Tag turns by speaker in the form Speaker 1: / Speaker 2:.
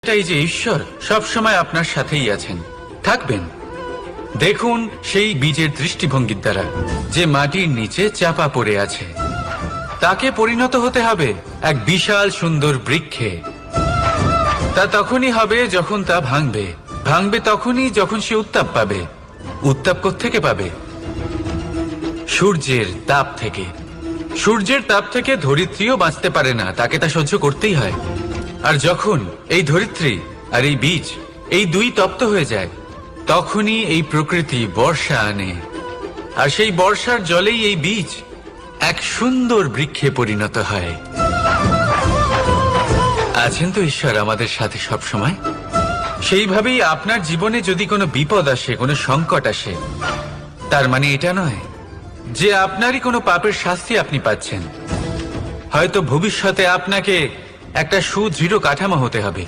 Speaker 1: একটাই যে ঈশ্বর সবসময় আপনার সাথেই আছেন, থাকবেন। দেখুন সেই বীজের দৃষ্টিভঙ্গির দ্বারা যে মাটির নিচে চাপা পড়ে আছে, তাকে পরিণত হতে হবে এক বিশাল সুন্দর বৃক্ষে। তা তখনই হবে যখন তা ভাঙবে, ভাঙবে তখনই যখন সে উত্তাপ পাবে। উত্তাপ কোত্থেকে পাবে? সূর্যের তাপ থেকে। সূর্যের তাপ থেকে ধরিত্রীও বাঁচতে পারে না, তাকে তা সহ্য করতেই হয়। আর যখন এই ধরিত্রী আর এই বীজ এই দুই তপ্ত হয়ে যায়, তখনই এই প্রকৃতি বর্ষা আনে। আর সেই বর্ষার জলেই এই বীজ এক সুন্দর বৃক্ষে পরিণত হয়। আছেন তো ঈশ্বর আমাদের সাথে সব সময়। সেইভাবেই আপনার জীবনে যদি কোনো বিপদ আসে, কোনো সংকট আসে, তার মানে এটা নয় যে আপনারই কোনো পাপের শাস্তি আপনি পাচ্ছেন। হয়তো ভবিষ্যতে আপনাকে একটা সুদৃঢ় কাঠামো হতে হবে,